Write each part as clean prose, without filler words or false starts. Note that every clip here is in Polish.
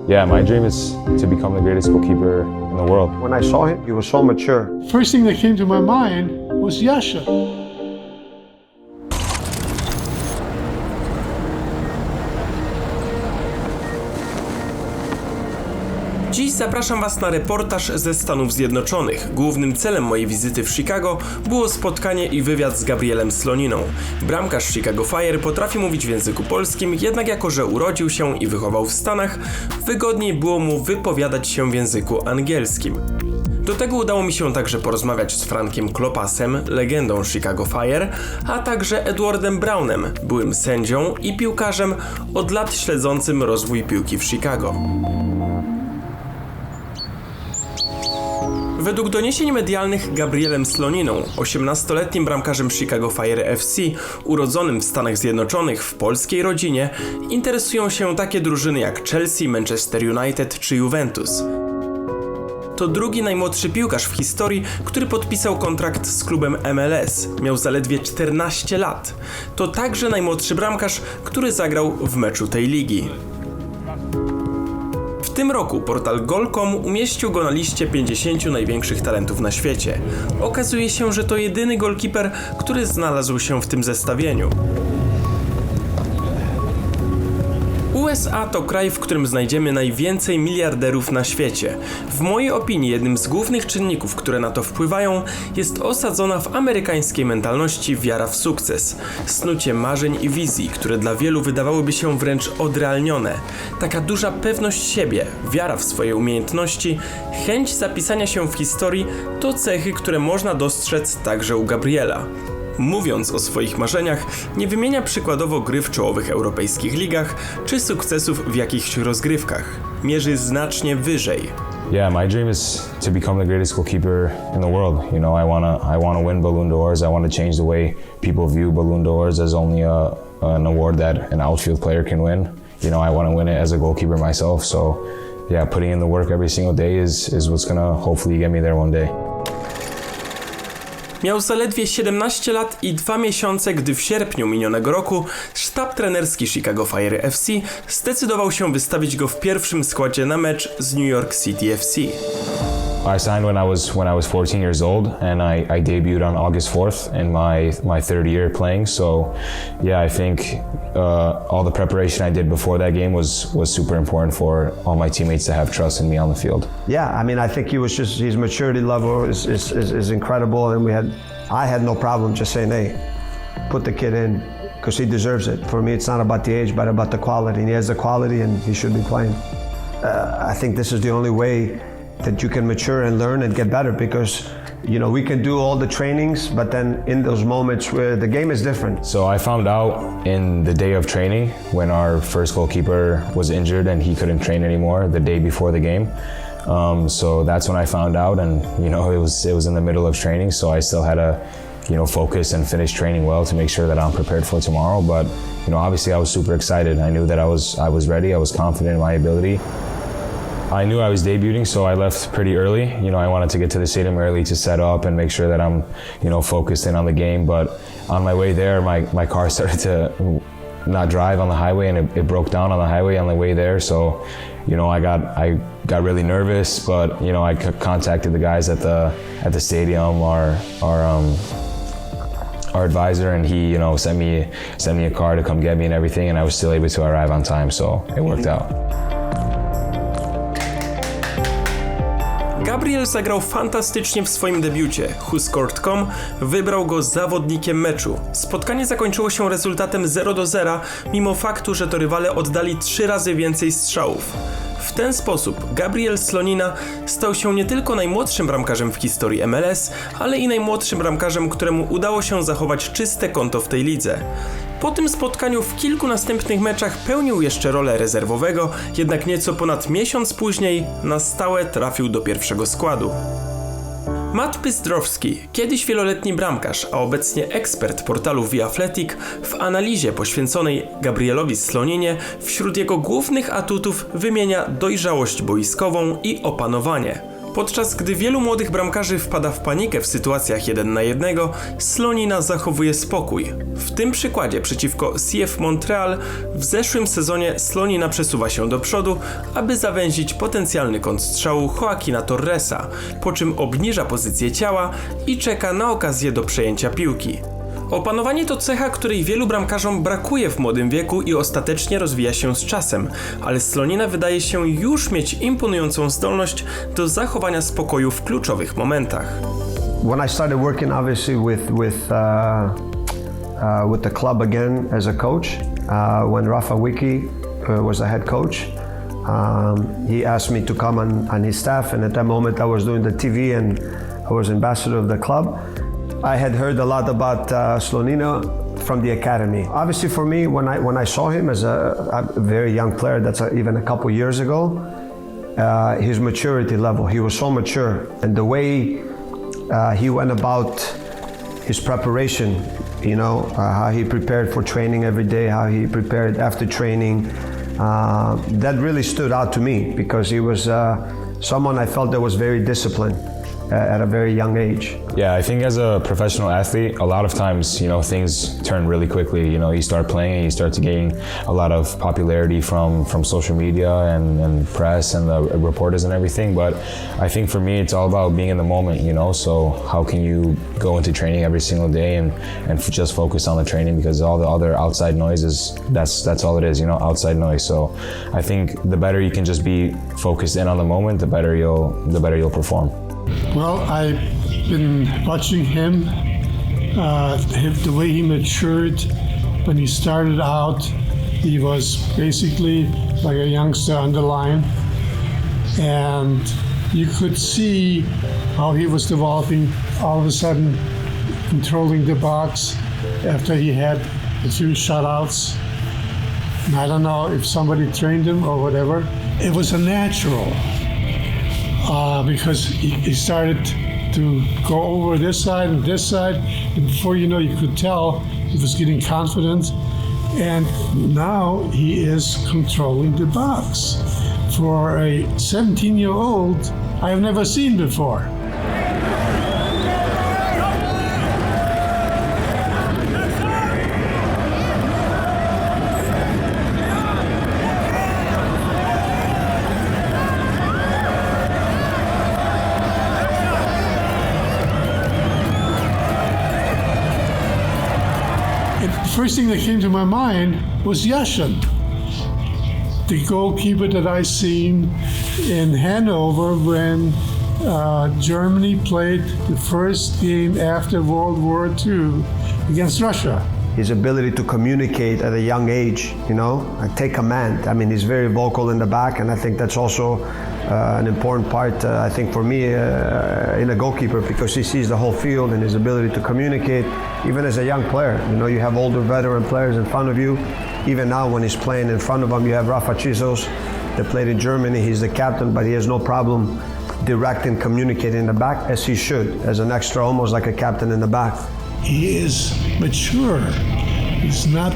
Yeah, my dream is to become the greatest goalkeeper in the world. When I saw him, he was so mature. First thing that came to my mind was Yasha. Dziś zapraszam Was na reportaż ze Stanów Zjednoczonych. Głównym celem mojej wizyty w Chicago było spotkanie i wywiad z Gabrielem Sloniną. Bramkarz Chicago Fire potrafi mówić w języku polskim, jednak jako że urodził się i wychował w Stanach, wygodniej było mu wypowiadać się w języku angielskim. Do tego udało mi się także porozmawiać z Frankiem Klopasem, legendą Chicago Fire, a także Edwardem Brownem, byłym sędzią i piłkarzem od lat śledzącym rozwój piłki w Chicago. Według doniesień medialnych Gabrielem Sloniną, 18-letnim bramkarzem Chicago Fire FC, urodzonym w Stanach Zjednoczonych w polskiej rodzinie, interesują się takie drużyny jak Chelsea, Manchester United czy Juventus. To drugi najmłodszy piłkarz w historii, który podpisał kontrakt z klubem MLS. Miał zaledwie 14 lat. To także najmłodszy bramkarz, który zagrał w meczu tej ligi. W tym roku portal Goal.com umieścił go na liście 50 największych talentów na świecie. Okazuje się, że to jedyny golkiper, który znalazł się w tym zestawieniu. USA to kraj, w którym znajdziemy najwięcej miliarderów na świecie. W mojej opinii jednym z głównych czynników, które na to wpływają, jest osadzona w amerykańskiej mentalności wiara w sukces, snucie marzeń i wizji, które dla wielu wydawałyby się wręcz odrealnione. Taka duża pewność siebie, wiara w swoje umiejętności, chęć zapisania się w historii to cechy, które można dostrzec także u Gabriela. Mówiąc o swoich marzeniach, nie wymienia przykładowo gry w czołowych europejskich ligach czy sukcesów w jakichś rozgrywkach. Mierzy znacznie wyżej. Yeah, my dream is to become the greatest goalkeeper in the world. You know, I wanna win Ballon d'Ors. I want to change the way people view Ballon d'Ors as only an award that an outfield player can win. You know, I want to win it as a goalkeeper myself. So, yeah, putting in the work every single day is what's gonna hopefully get me there one day. Miał zaledwie 17 lat i 2 miesiące, gdy w sierpniu minionego roku sztab trenerski Chicago Fire FC zdecydował się wystawić go w pierwszym składzie na mecz z New York City FC. I signed when I was 14 years old, and I debuted on August 4th in my third year playing. So, yeah, I think all the preparation I did before that game was super important for all my teammates to have trust in me on the field. Yeah, I mean, I think his maturity level is incredible, and I had no problem just saying, hey, put the kid in, because he deserves it. For me, it's not about the age, but about the quality, and he has the quality, and he should be playing. I think this is the only way that you can mature and learn and get better, because you know we can do all the trainings, but then in those moments where the game is different. So I found out in the day of training when our first goalkeeper was injured and he couldn't train anymore the day before the game. So that's when I found out, and you know it was in the middle of training, so I still had to focus and finish training well to make sure that I'm prepared for tomorrow. But obviously I was super excited. I knew that I was ready. I was confident in my ability. I knew I was debuting, so I left pretty early. I wanted to get to the stadium early to set up and make sure that I'm, focused in on the game. But on my way there, my car started to not drive on the highway, and it broke down on the highway on the way there. So, I got really nervous, but I contacted the guys at the stadium, our advisor, and he, sent me a car to come get me and everything, and I was still able to arrive on time, so it worked out. Gabriel zagrał fantastycznie w swoim debiucie. WhoScored.com wybrał go zawodnikiem meczu. Spotkanie zakończyło się rezultatem 0-0, mimo faktu, że to rywale oddali 3 razy więcej strzałów. W ten sposób Gabriel Slonina stał się nie tylko najmłodszym bramkarzem w historii MLS, ale i najmłodszym bramkarzem, któremu udało się zachować czyste konto w tej lidze. Po tym spotkaniu w kilku następnych meczach pełnił jeszcze rolę rezerwowego, jednak nieco ponad miesiąc później na stałe trafił do pierwszego składu. Matt Pyzdrowski, kiedyś wieloletni bramkarz, a obecnie ekspert portalu The Athletic, w analizie poświęconej Gabrielowi Sloninie wśród jego głównych atutów wymienia dojrzałość boiskową i opanowanie. Podczas gdy wielu młodych bramkarzy wpada w panikę w sytuacjach 1 na 1, Slonina zachowuje spokój. W tym przykładzie przeciwko CF Montreal w zeszłym sezonie Slonina przesuwa się do przodu, aby zawęzić potencjalny kąt strzału Joaquina Torresa, po czym obniża pozycję ciała i czeka na okazję do przejęcia piłki. Opanowanie to cecha, której wielu bramkarzom brakuje w młodym wieku i ostatecznie rozwija się z czasem, ale Slonina wydaje się już mieć imponującą zdolność do zachowania spokoju w kluczowych momentach. When I started working obviously with the club again as a coach, when Rafa Wiki was the head coach, he asked me to come on his staff, and at that moment I was doing the TV and I was ambassador of the club. I had heard a lot about Slonina from the academy. Obviously for me, when I saw him as a very young player, that's even a couple years ago, his maturity level, he was so mature, and the way he went about his preparation, you know, how he prepared for training every day, how he prepared after training, that really stood out to me because he was someone I felt that was very disciplined at a very young age. Yeah, I think as a professional athlete, a lot of times, you know, things turn really quickly. You know, you start playing and you start to gain a lot of popularity from social media and press and the reporters and everything. But I think for me, it's all about being in the moment, you know, so how can you go into training every single day and just focus on the training, because all the other outside noises, that's all it is, you know, outside noise. So I think the better you can just be focused in on the moment, the better you'll perform. Well, I've been watching him, the way he matured. When he started out, he was basically like a youngster on the line. And you could see how he was developing, all of a sudden controlling the box after he had a few shutouts. And I don't know if somebody trained him or whatever. It was a natural. Because he started to go over this side and this side, and before you know, you could tell he was getting confident, and now he is controlling the box. For a 17-year-old, I have never seen before. First thing that came to my mind was YiAN, the goalkeeper that I seen in Hanover when Germany played the first game after World War II against Russia. His ability to communicate at a young age, you know, take command. I mean, he's very vocal in the back, and I think that's also an important part, I think, for me in a goalkeeper, because he sees the whole field and his ability to communicate, even as a young player. You know, you have older veteran players in front of you. Even now, when he's playing in front of him, you have Rafa Chisos that played in Germany. He's the captain, but he has no problem directing, communicating in the back, as he should, as an extra, almost like a captain in the back. He is mature. He's not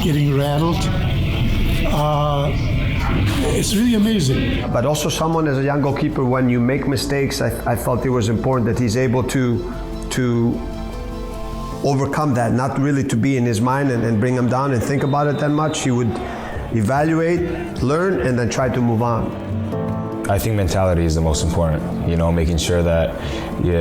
getting rattled. It's really amazing. But also someone as a young goalkeeper, when you make mistakes, I felt it was important that he's able to overcome that, not really to be in his mind and bring him down and think about it that much. He would evaluate, learn, and then try to move on. I think mentality is the most important, you know, making sure that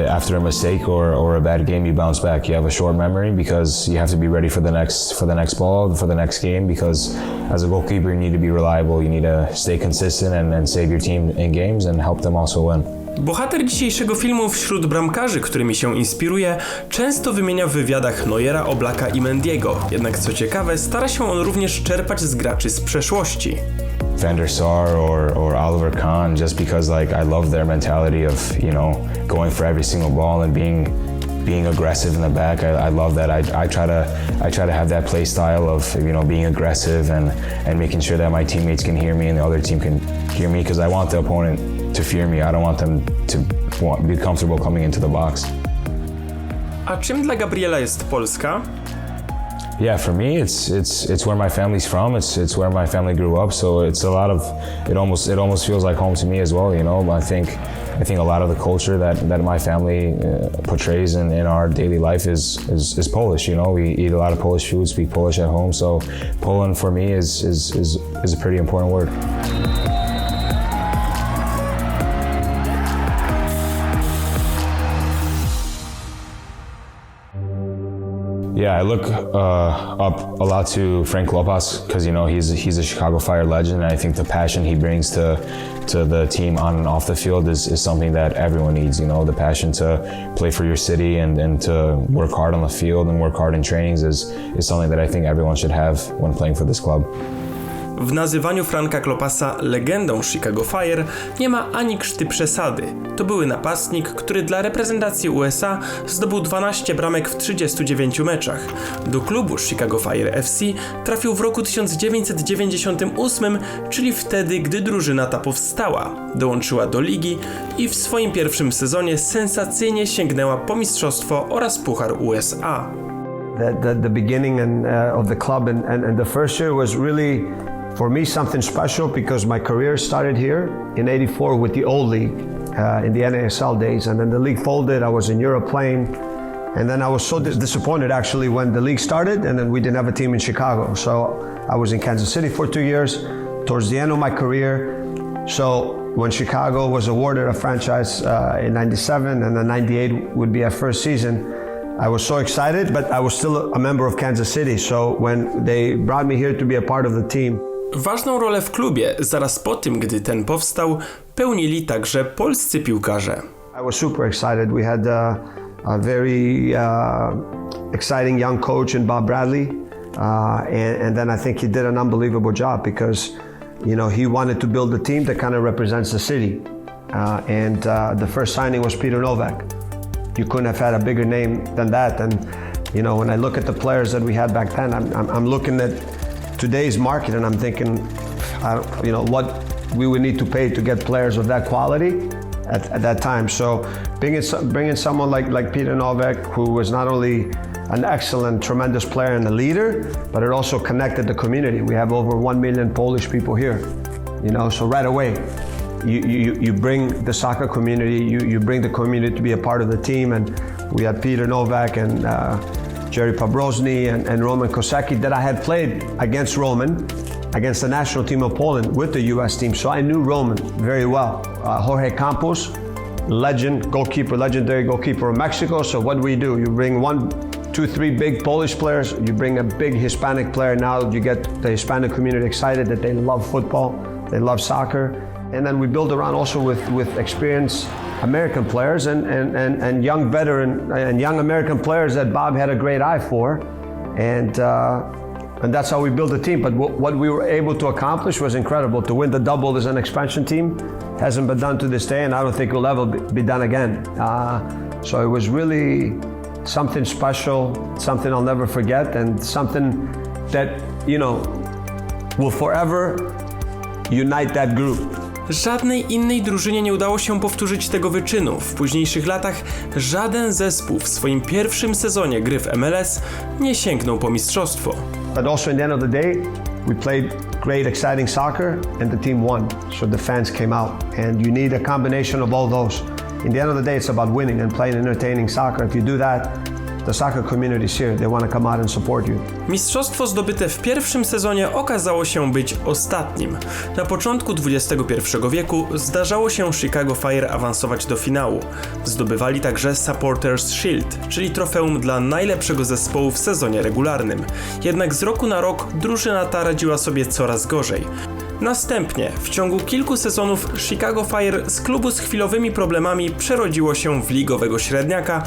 after a mistake or a bad game, you bounce back. You have a short memory because you have to be ready for the next ball, for the next game, because as a goalkeeper, you need to be reliable. You need to stay consistent and save your team in games and help them also win. Bohater dzisiejszego filmu wśród bramkarzy, którymi się inspiruje, często wymienia w wywiadach Neuera, Oblaka i Mendiego. Jednak co ciekawe, stara się on również czerpać z graczy z przeszłości. Van der Sar or Oliver Kahn, just because like I love their mentality of, you know, going for every single ball and being aggressive in the back. I love that. I try to have that play style of, you know, being aggressive and making sure that my teammates can hear me and the other team can hear me, because I want the opponent to fear me. I don't want them to be comfortable coming into the box. A czym dla Gabriela jest Polska? Yeah, for me, it's where my family's from. It's where my family grew up. So it's a lot of it almost feels like home to me as well. You know, I think a lot of the culture that my family portrays in our daily life is Polish. You know, we eat a lot of Polish food, speak Polish at home. So Poland for me is a pretty important word. Yeah, I look up a lot to Frank Lopas because, you know, he's a Chicago Fire legend, and I think the passion he brings to the team on and off the field is something that everyone needs. You know, the passion to play for your city and to work hard on the field and work hard in trainings is something that I think everyone should have when playing for this club. W nazywaniu Franka Lopasa legendą Chicago Fire nie ma ani krzty przesady. To były napastnik, który dla reprezentacji USA zdobył 12 bramek w 39 meczach. Do klubu Chicago Fire FC trafił w roku 1998, czyli wtedy, gdy drużyna ta powstała. Dołączyła do ligi i w swoim pierwszym sezonie sensacyjnie sięgnęła po mistrzostwo oraz Puchar USA. The beginning of the club and the first year was really, for me, something special because my career started here in '84 with the old league in the NASL days, and then the league folded. I was in Europe playing, and then I was so disappointed actually when the league started, and then we didn't have a team in Chicago. So I was in Kansas City for 2 years, towards the end of my career. So when Chicago was awarded a franchise in '97, and then '98 would be our first season, I was so excited, but I was still a member of Kansas City. So when they brought me here to be a part of the team. Ważną rolę w klubie, zaraz po tym, gdy ten powstał, pełnili także polscy piłkarze. I was super excited. We had a very exciting young coach in Bob Bradley, and then I think he did an unbelievable job because, you know, he wanted to build a team that kind of represents the city. And the first signing was Peter Nowak. You couldn't have had a bigger name than that. And, you know, when I look at the players that we had back then, I'm looking at today's market and I'm thinking, you know, what we would need to pay to get players of that quality at that time. So bringing someone like Peter Nowak, who was not only an excellent, tremendous player and a leader, but it also connected the community. We have over 1 million Polish people here, you know, so right away, you bring the soccer community, you bring the community to be a part of the team, and we had Peter Nowak and Jerry Pabrozny and Roman Kosecki that I had played against against the national team of Poland with the US team, so I knew Roman very well. Jorge Campos, legendary goalkeeper of Mexico, so what do? You bring 1, 2, 3 big Polish players, you bring a big Hispanic player, now you get the Hispanic community excited that they love football, they love soccer. And then we build around also with experienced American players and young veteran and young American players that Bob had a great eye for, and that's how we built the team. But what we were able to accomplish was incredible. To win the double as an expansion team hasn't been done to this day, and I don't think it will ever be done again. So it was really something special, something I'll never forget, and something that, you know, will forever unite that group. Żadnej innej drużynie nie udało się powtórzyć tego wyczynu. W późniejszych latach żaden zespół w swoim pierwszym sezonie gry w MLS nie sięgnął po mistrzostwo. But also in the end of the day, we played great, exciting soccer and the team won. So the fans came out, and you need a combination of all those. In the end of the day, it's about winning and playing entertaining soccer. If you do that, the soccer community is here. They want to come out and support you. Mistrzostwo zdobyte w pierwszym sezonie okazało się być ostatnim. Na początku XXI wieku zdarzało się Chicago Fire awansować do finału. Zdobywali także Supporters Shield, czyli trofeum dla najlepszego zespołu w sezonie regularnym. Jednak z roku na rok drużyna ta radziła sobie coraz gorzej. Następnie, w ciągu kilku sezonów, Chicago Fire z klubu z chwilowymi problemami przerodziło się w ligowego średniaka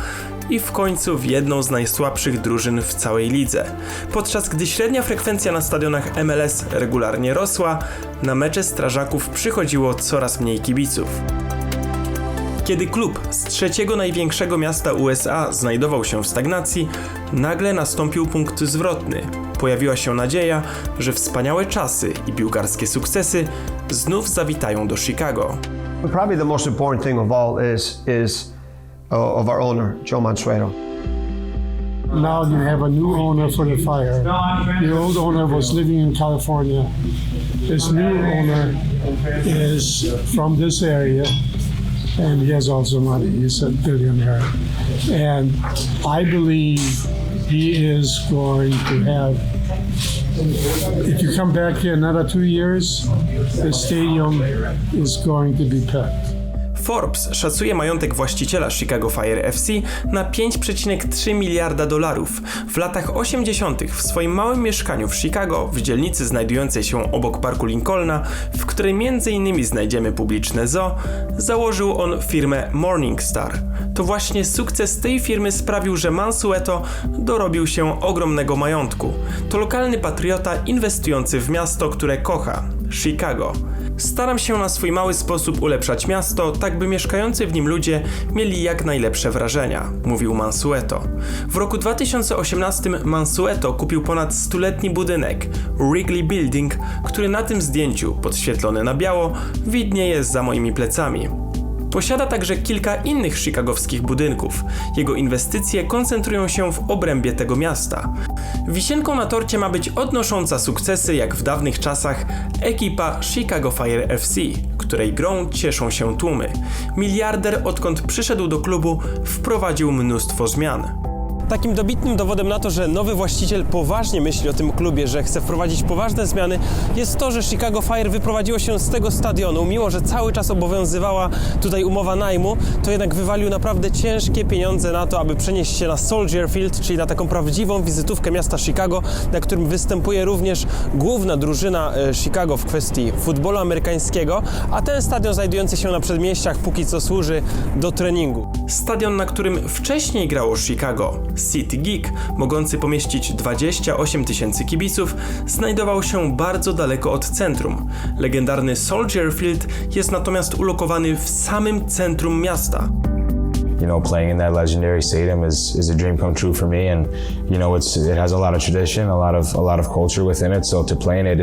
i w końcu w jedną z najsłabszych drużyn w całej lidze. Podczas gdy średnia frekwencja na stadionach MLS regularnie rosła, na mecze strażaków przychodziło coraz mniej kibiców. Kiedy klub z trzeciego największego miasta USA znajdował się w stagnacji, nagle nastąpił punkt zwrotny. Pojawiła się nadzieja, że wspaniałe czasy i piłkarskie sukcesy znów zawitają do Chicago. Probably the most important thing of all is of our owner, Joe Mansueto. now you have a new owner for the fire. The old owner was living in California. This new owner is from this area, and he has also money. He's a billionaire. And I believe he is going to have, if you come back here another 2 years, the stadium is going to be packed. Forbes szacuje majątek właściciela Chicago Fire FC na $5,3 miliarda. W latach 80. w swoim małym mieszkaniu w Chicago, w dzielnicy znajdującej się obok parku Lincolna, w której m.in. znajdziemy publiczne zoo, założył on firmę Morningstar. To właśnie sukces tej firmy sprawił, że Mansueto dorobił się ogromnego majątku. To lokalny patriota inwestujący w miasto, które kocha – Chicago. Staram się na swój mały sposób ulepszać miasto, tak by mieszkający w nim ludzie mieli jak najlepsze wrażenia, mówił Mansueto. W roku 2018 Mansueto kupił ponad 100-letni budynek, Wrigley Building, który na tym zdjęciu, podświetlony na biało, widnieje za moimi plecami. Posiada także kilka innych chicagowskich budynków. Jego inwestycje koncentrują się w obrębie tego miasta. Wisienką na torcie ma być odnosząca sukcesy jak w dawnych czasach ekipa Chicago Fire FC, której grą cieszą się tłumy. Miliarder, odkąd przyszedł do klubu, wprowadził mnóstwo zmian. Takim dobitnym dowodem na to, że nowy właściciel poważnie myśli o tym klubie, że chce wprowadzić poważne zmiany, jest to, że Chicago Fire wyprowadziło się z tego stadionu. Mimo że cały czas obowiązywała tutaj umowa najmu, to jednak wywalił naprawdę ciężkie pieniądze na to, aby przenieść się na Soldier Field, czyli na taką prawdziwą wizytówkę miasta Chicago, na którym występuje również główna drużyna Chicago w kwestii futbolu amerykańskiego, a ten stadion znajdujący się na przedmieściach póki co służy do treningu. Stadion, na którym wcześniej grało Chicago, City Geek, mogący pomieścić 28 000 kibiców, znajdował się bardzo daleko od centrum. Legendarny Soldier Field jest natomiast ulokowany w samym centrum miasta. You know, playing in that legendary stadium is a dream come true for me, and you know it has a lot of tradition, a lot of culture within it. So to play in it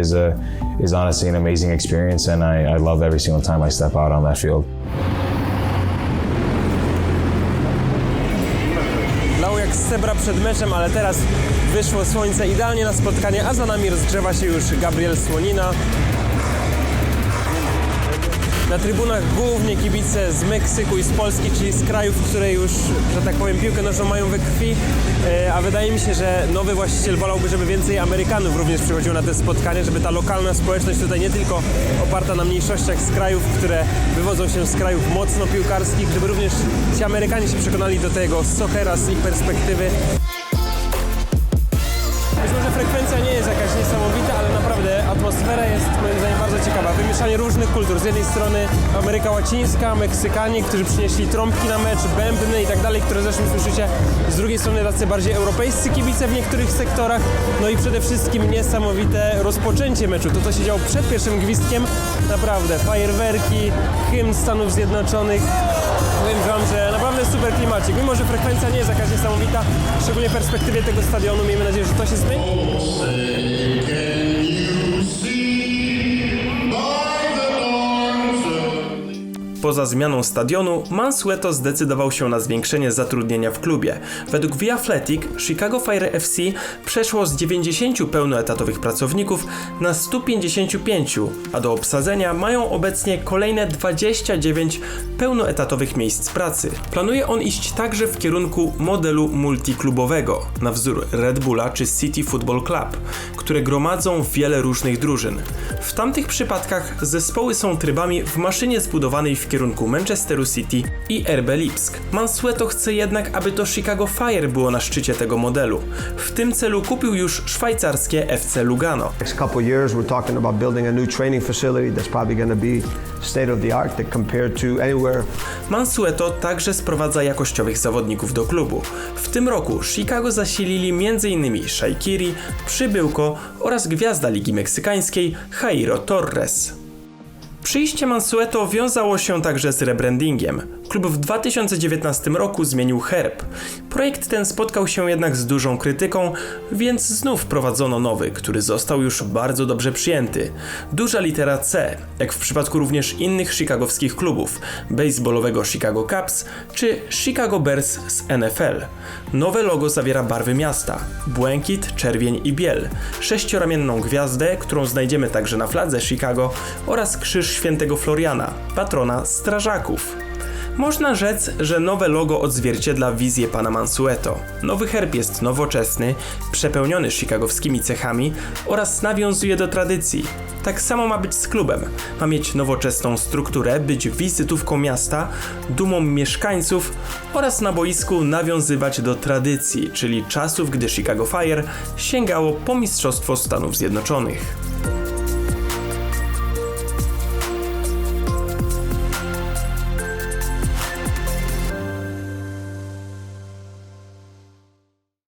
is honestly an amazing experience, and I love every single time I step out on that field. Jak z zebra przed meczem, ale teraz wyszło słońce idealnie na spotkanie, a za nami rozgrzewa się już Gabriel Slonina. Na trybunach głównie kibice z Meksyku i z Polski, czyli z krajów, które już, że tak powiem, piłkę nożną mają we krwi, a wydaje mi się, że nowy właściciel wolałby, żeby więcej Amerykanów również przychodziło na te spotkania, żeby ta lokalna społeczność tutaj nie tylko oparta na mniejszościach z krajów, które wywodzą się z krajów mocno piłkarskich, żeby również ci Amerykanie się przekonali do tego soccera z ich perspektywy. Być może frekwencja nie jest jakaś niesamowita, ale naprawdę atmosfera jest moim zdaniem bardzo ciekawa. Wymieszanie różnych kultur. Z jednej strony Ameryka Łacińska, Meksykanie, którzy przynieśli trąbki na mecz, bębny i tak dalej, które zresztą słyszycie. Z drugiej strony tacy bardziej europejscy kibice w niektórych sektorach. No i przede wszystkim niesamowite rozpoczęcie meczu. To, co się działo przed pierwszym gwizdkiem, naprawdę fajerwerki, hymn Stanów Zjednoczonych. Powiem wam, że naprawdę super klimacik. Mimo że frekwencja nie jest jakaś niesamowita, szczególnie w perspektywie tego stadionu, miejmy nadzieję, że to się zmieni. Poza zmianą stadionu, Mansueto zdecydował się na zwiększenie zatrudnienia w klubie. Według The Athletic, Chicago Fire FC przeszło z 90 pełnoetatowych pracowników na 155, a do obsadzenia mają obecnie kolejne 29 pełnoetatowych miejsc pracy. Planuje on iść także w kierunku modelu multiklubowego, na wzór Red Bulla czy City Football Club, które gromadzą wiele różnych drużyn. W tamtych przypadkach zespoły są trybami w maszynie zbudowanej w kierunku Manchesteru City i RB Lipsk. Mansueto chce jednak, aby to Chicago Fire było na szczycie tego modelu. W tym celu kupił już szwajcarskie FC Lugano. Next couple years we're talking about building a new training facility that's probably going to be state of the art that compared to anywhere. Mansueto także sprowadza jakościowych zawodników do klubu. W tym roku Chicago zasilili m.in. Shaqiri, Przybyłko oraz gwiazda Ligi Meksykańskiej Jairo Torres. Przyjście Mansueto wiązało się także z rebrandingiem. Klub w 2019 roku zmienił herb. Projekt ten spotkał się jednak z dużą krytyką, więc znów wprowadzono nowy, który został już bardzo dobrze przyjęty. Duża litera C, jak w przypadku również innych chicagowskich klubów, baseballowego Chicago Cubs czy Chicago Bears z NFL. Nowe logo zawiera barwy miasta: błękit, czerwień i biel, 6-ramienną gwiazdę, którą znajdziemy także na fladze Chicago, oraz krzyż świętego Floriana, patrona strażaków. Można rzec, że nowe logo odzwierciedla wizję pana Mansueto. Nowy herb jest nowoczesny, przepełniony chicagowskimi cechami oraz nawiązuje do tradycji. Tak samo ma być z klubem. Ma mieć nowoczesną strukturę, być wizytówką miasta, dumą mieszkańców oraz na boisku nawiązywać do tradycji, czyli czasów, gdy Chicago Fire sięgało po Mistrzostwo Stanów Zjednoczonych.